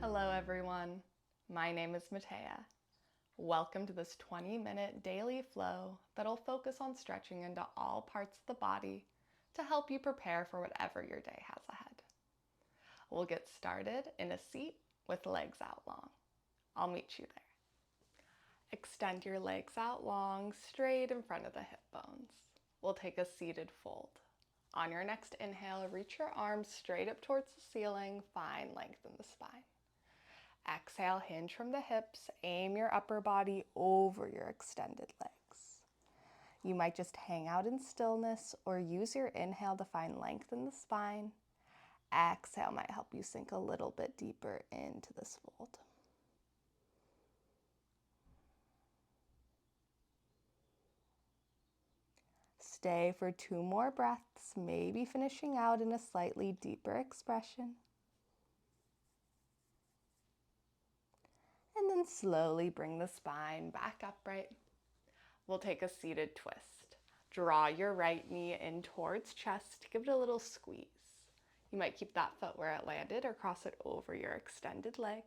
Hello everyone, my name is Matea. Welcome to this 20-minute daily flow that'll focus on stretching into all parts of the body to help you prepare for whatever your day has ahead. We'll get started in a seat with legs out long. I'll meet you there. Extend your legs out long, straight in front of the hip bones. We'll take a seated fold. On your next inhale, reach your arms straight up towards the ceiling, find length in the spine. Exhale, hinge from the hips, aim your upper body over your extended legs. You might just hang out in stillness or use your inhale to find length in the spine. Exhale might help you sink a little bit deeper into this fold. Stay for 2 more breaths, maybe finishing out in a slightly deeper expression. And then slowly bring the spine back upright. We'll take a seated twist. Draw your right knee in towards chest, give it a little squeeze. You might keep that foot where it landed or cross it over your extended leg.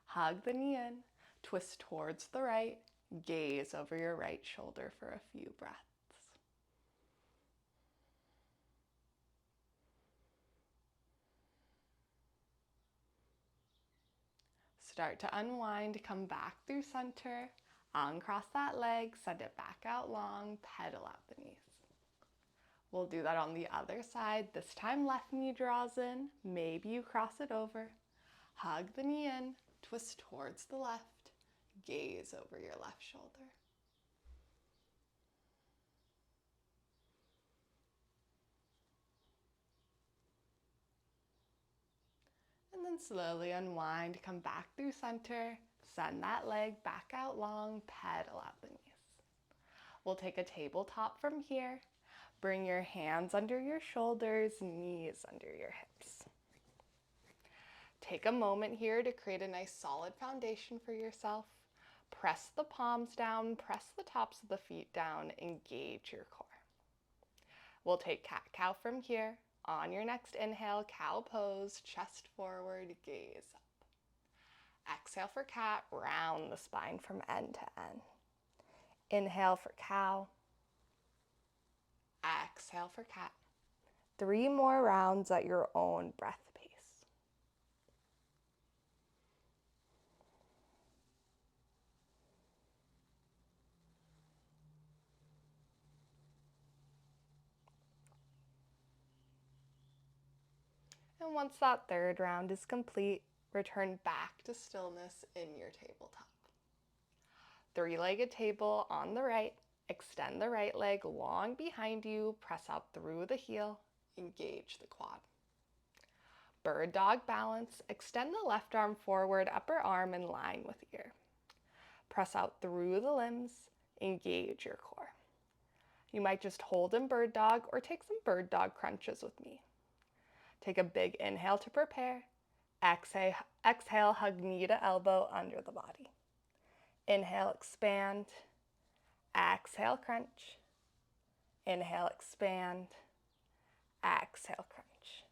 Hug the knee in, twist towards the right, gaze over your right shoulder for a few breaths. Start to unwind, come back through center, uncross that leg, send it back out long, pedal out the knees. We'll do that on the other side. This time left knee draws in, maybe you cross it over. Hug the knee in, twist towards the left, gaze over your left shoulder. And then slowly unwind, come back through center, send that leg back out long, pedal out the knees. We'll take a tabletop from here. Bring your hands under your shoulders, knees under your hips. Take a moment here to create a nice solid foundation for yourself. Press the palms down, press the tops of the feet down, engage your core. We'll take cat-cow from here. On your next inhale, cow pose, chest forward, gaze up. Exhale for cat, round the spine from end to end. Inhale for cow. Exhale for cat. 3 more rounds at your own breath pace. And once that third round is complete, return back to stillness in your tabletop. 3-legged table on the right. Extend the right leg long behind you, press out through the heel, engage the quad. Bird dog balance, extend the left arm forward, upper arm in line with ear. Press out through the limbs, engage your core. You might just hold in bird dog or take some bird dog crunches with me. Take a big inhale to prepare. Exhale, hug knee to elbow under the body. Inhale, expand. Exhale, crunch. Inhale, expand. Exhale, crunch.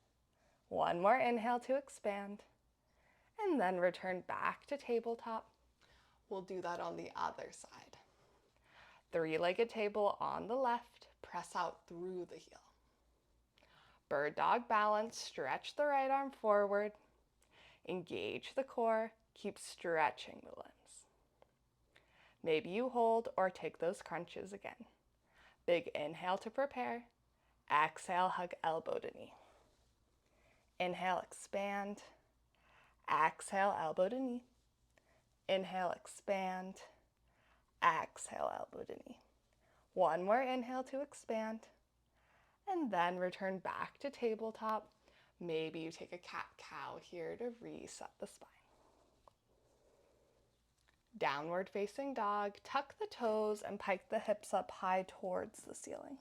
1 more inhale to expand. And then return back to tabletop. We'll do that on the other side. 3-legged table on the left. Press out through the heel. Bird dog balance, stretch the right arm forward. Engage the core. Keep stretching the limbs. Maybe you hold or take those crunches again. Big inhale to prepare. Exhale, hug elbow to knee. Inhale, expand. Exhale, elbow to knee. Inhale, expand. Exhale, elbow to knee. 1 more inhale to expand. And then return back to tabletop. Maybe you take a cat-cow here to reset the spine. Downward facing dog, tuck the toes and pike the hips up high towards the ceiling.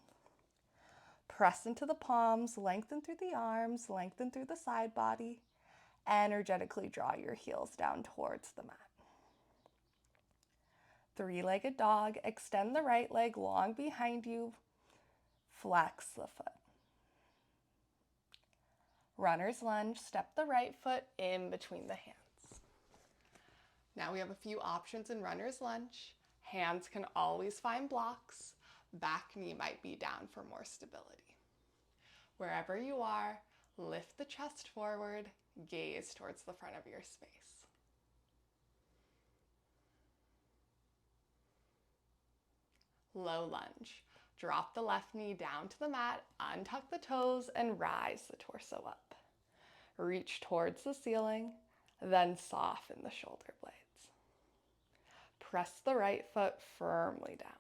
Press into the palms, lengthen through the arms, lengthen through the side body. Energetically draw your heels down towards the mat. 3-legged dog, extend the right leg long behind you. Flex the foot. Runner's lunge, step the right foot in between the hands. Now we have a few options in runner's lunge. Hands can always find blocks. Back knee might be down for more stability. Wherever you are, lift the chest forward, gaze towards the front of your space. Low lunge. Drop the left knee down to the mat, untuck the toes, and rise the torso up. Reach towards the ceiling, then soften the shoulder blades. Press the right foot firmly down.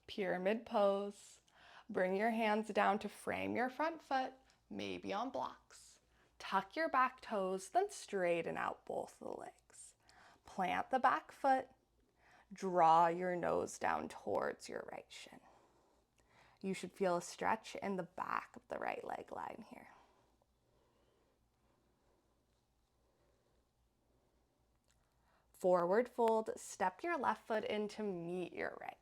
Pyramid pose. Bring your hands down to frame your front foot, maybe on blocks. Tuck your back toes, then straighten out both the legs. Plant the back foot. Draw your nose down towards your right shin. You should feel a stretch in the back of the right leg line here. Forward fold, step your left foot in to meet your right.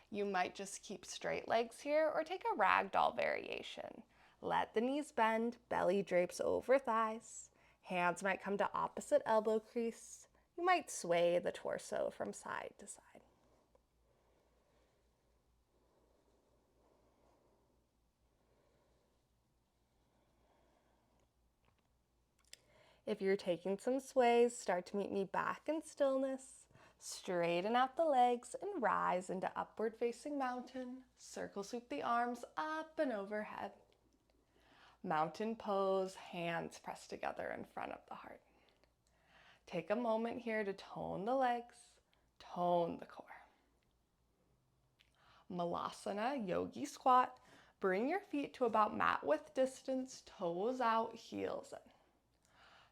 You might just keep straight legs here or take a ragdoll variation. Let the knees bend, belly drapes over thighs. Hands might come to opposite elbow crease. You might sway the torso from side to side. If you're taking some sways, start to meet me back in stillness. Straighten out the legs and rise into upward facing mountain. Circle sweep the arms up and overhead. Mountain pose, hands pressed together in front of the heart. Take a moment here to tone the legs, tone the core. Malasana, yogi squat. Bring your feet to about mat width distance, toes out, heels in.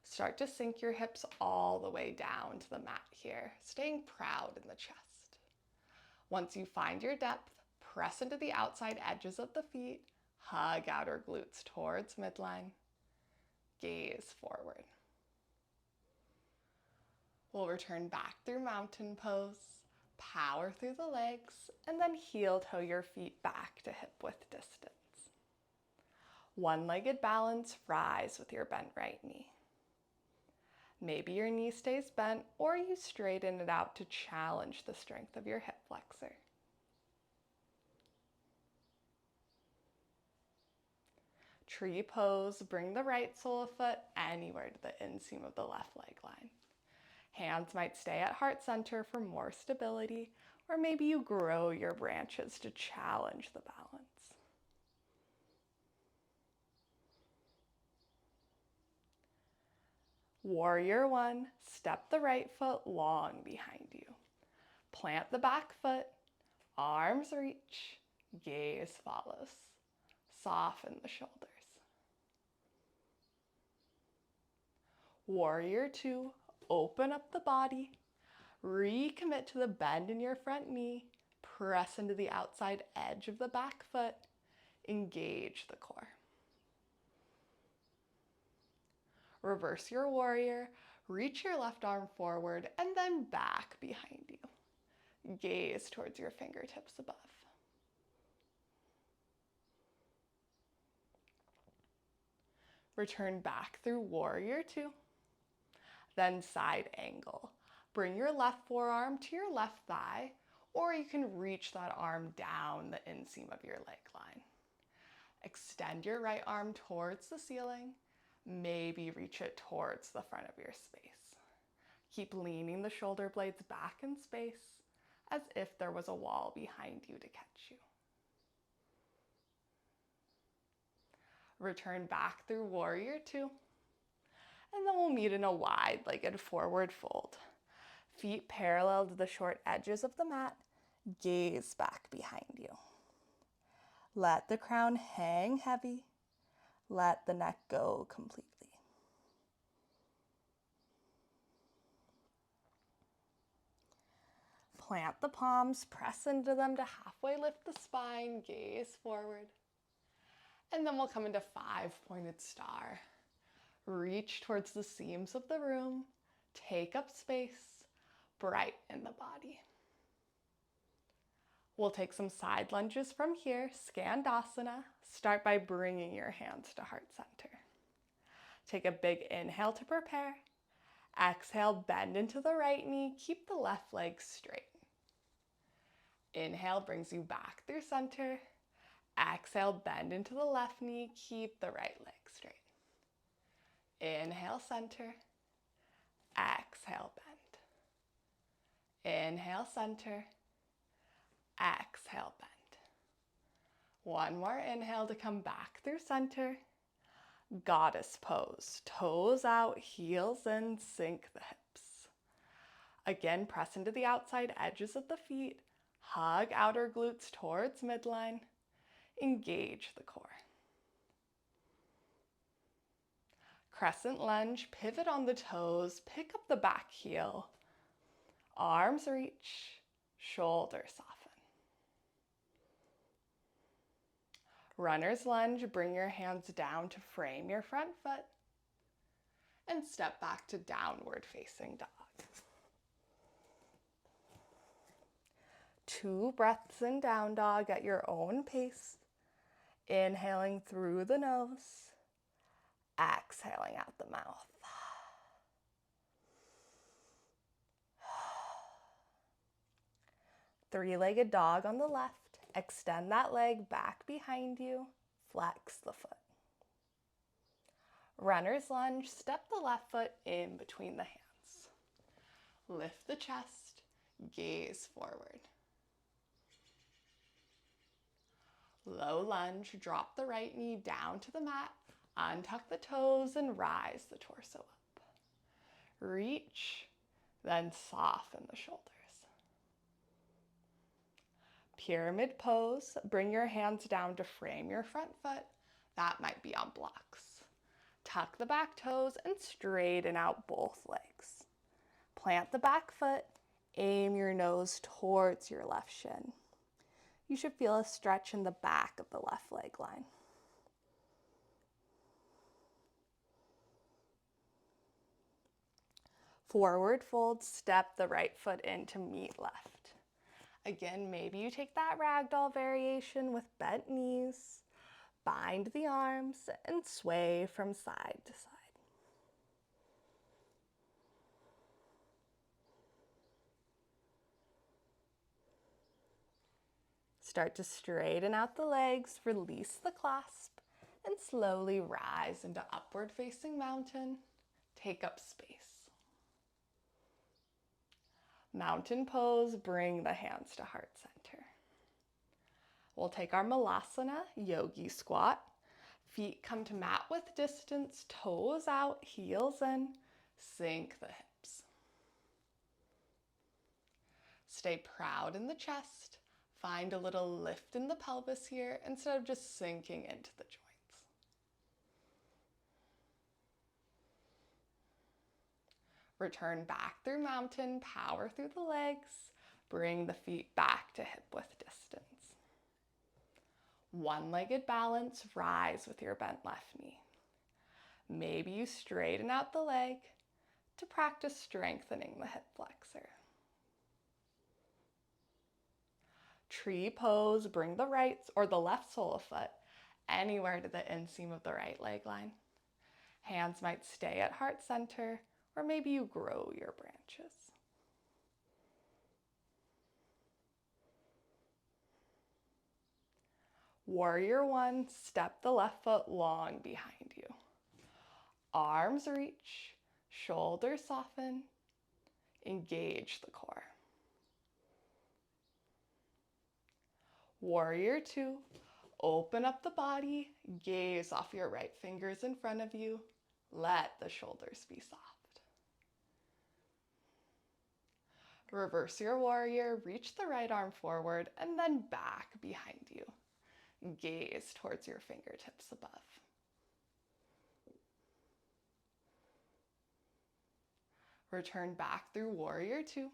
Start to sink your hips all the way down to the mat here, staying proud in the chest. Once you find your depth, press into the outside edges of the feet, hug outer glutes towards midline, gaze forward. We'll return back through mountain pose, power through the legs, and then heel toe your feet back to hip width distance. One-legged balance, rise with your bent right knee. Maybe your knee stays bent or you straighten it out to challenge the strength of your hip flexor. Tree pose, bring the right sole of foot anywhere to the inseam of the left leg line. Hands might stay at heart center for more stability, or maybe you grow your branches to challenge the balance. Warrior one, step the right foot long behind you. Plant the back foot, arms reach, gaze follows. Soften the shoulders. Warrior two, open up the body. Recommit to the bend in your front knee. Press into the outside edge of the back foot. Engage the core. Reverse your warrior, reach your left arm forward and then back behind you. Gaze towards your fingertips above. Return back through warrior two, then side angle. Bring your left forearm to your left thigh, or you can reach that arm down the inseam of your leg line. Extend your right arm towards the ceiling. Maybe reach it towards the front of your space. Keep leaning the shoulder blades back in space as if there was a wall behind you to catch you. Return back through warrior two, and then we'll meet in a wide-legged forward fold. Feet parallel to the short edges of the mat, gaze back behind you. Let the crown hang heavy. Let the neck go completely. Plant the palms, press into them to halfway lift the spine, gaze forward. And then we'll come into five-pointed star. Reach towards the seams of the room, take up space, brighten the body. We'll take some side lunges from here, Skandasana. Start by bringing your hands to heart center. Take a big inhale to prepare. Exhale, bend into the right knee. Keep the left leg straight. Inhale brings you back through center. Exhale, bend into the left knee. Keep the right leg straight. Inhale, center. Exhale, bend. Inhale, center. Exhale, bend. One more inhale to come back through center. Goddess pose. Toes out, heels in, sink the hips. Again, press into the outside edges of the feet. Hug outer glutes towards midline. Engage the core. Crescent lunge, pivot on the toes, pick up the back heel. Arms reach, shoulders soften. Runner's lunge, bring your hands down to frame your front foot. And step back to downward facing dog. 2 breaths in down dog at your own pace. Inhaling through the nose. Exhaling out the mouth. Three-legged dog on the left. Extend that leg back behind you. Flex the foot. Runner's lunge, step the left foot in between the hands. Lift the chest, gaze forward. Low lunge, drop the right knee down to the mat, untuck the toes and rise the torso up. Reach, then soften the shoulders. Pyramid pose, bring your hands down to frame your front foot. That might be on blocks. Tuck the back toes and straighten out both legs. Plant the back foot, aim your nose towards your left shin. You should feel a stretch in the back of the left leg line. Forward fold, step the right foot in to meet left. Again, maybe you take that ragdoll variation with bent knees, bind the arms, and sway from side to side. Start to straighten out the legs, release the clasp, and slowly rise into upward facing mountain. Take up space. Mountain pose, bring the hands to heart center. We'll take our Malasana, yogi squat. Feet come to mat with distance, toes out, heels in, sink the hips. Stay proud in the chest. Find a little lift in the pelvis here instead of just sinking into the joints. Return back through mountain, power through the legs. Bring the feet back to hip width distance. One-legged balance, rise with your bent left knee. Maybe you straighten out the leg to practice strengthening the hip flexor. Tree pose, bring the right or the left sole of foot anywhere to the inseam of the right leg line. Hands might stay at heart center, or maybe you grow your branches. Warrior one, step the left foot long behind you. Arms reach, shoulders soften, engage the core. Warrior two, open up the body, gaze off your right fingers in front of you. Let the shoulders be soft. Reverse your warrior, reach the right arm forward and then back behind you. Gaze towards your fingertips above. Return back through warrior two.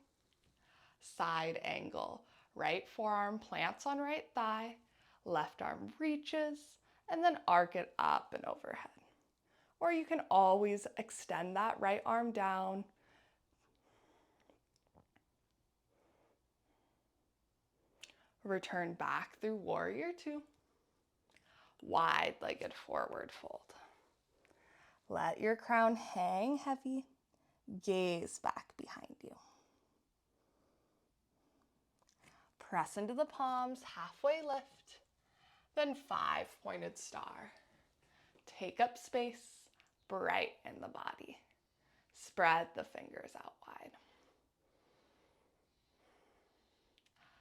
Side angle, right forearm plants on right thigh, left arm reaches, and then arc it up and overhead. Or you can always extend that right arm down. Return back through warrior two. Wide-legged forward fold. Let your crown hang heavy. Gaze back behind you. Press into the palms, halfway lift, then 5-pointed star. Take up space, brighten the body. Spread the fingers out wide.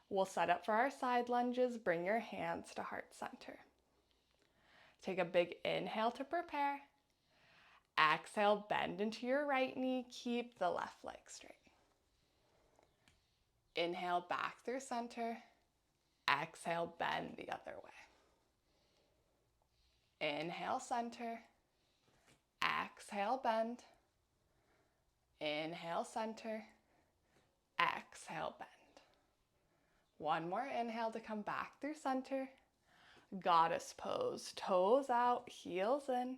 We'll set up for our side lunges. Bring your hands to heart center. Take a big inhale to prepare. Exhale, bend into your right knee. Keep the left leg straight. Inhale back through center. Exhale, bend the other way. Inhale, center. Exhale, bend. Inhale, center. Exhale, bend. One more inhale to come back through center. Goddess pose. Toes out, heels in.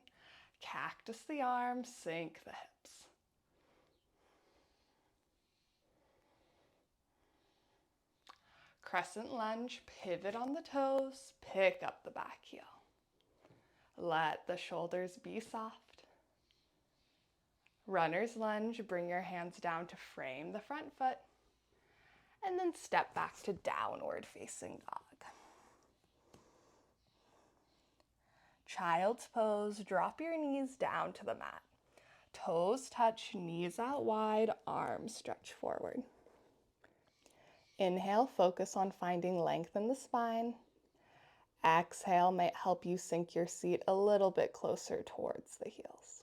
Cactus the arms, sink the hips. Crescent lunge, pivot on the toes, pick up the back heel. Let the shoulders be soft. Runner's lunge, bring your hands down to frame the front foot. And then step back to downward facing dog. Child's pose, drop your knees down to the mat. Toes touch, knees out wide, arms stretch forward. Inhale, focus on finding length in the spine. Exhale might help you sink your seat a little bit closer towards the heels.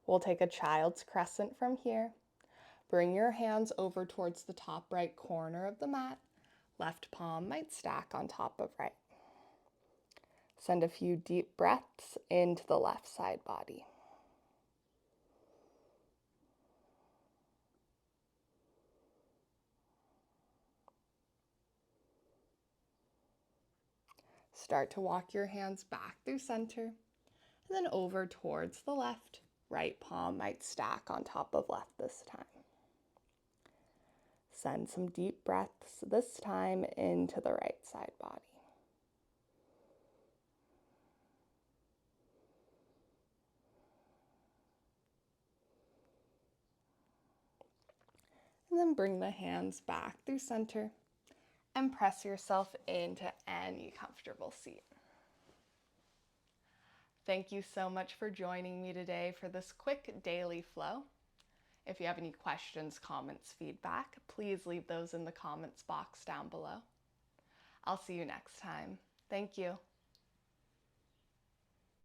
We'll take a child's crescent from here. Bring your hands over towards the top right corner of the mat. Left palm might stack on top of right. Send a few deep breaths into the left side body. Start to walk your hands back through center and then over towards the left. Right palm might stack on top of left this time. Send some deep breaths this time into the right side body. And then bring the hands back through center and press yourself into any comfortable seat. Thank you so much for joining me today for this quick daily flow. If you have any questions, comments, feedback, please leave those in the comments box down below. I'll see you next time. Thank you.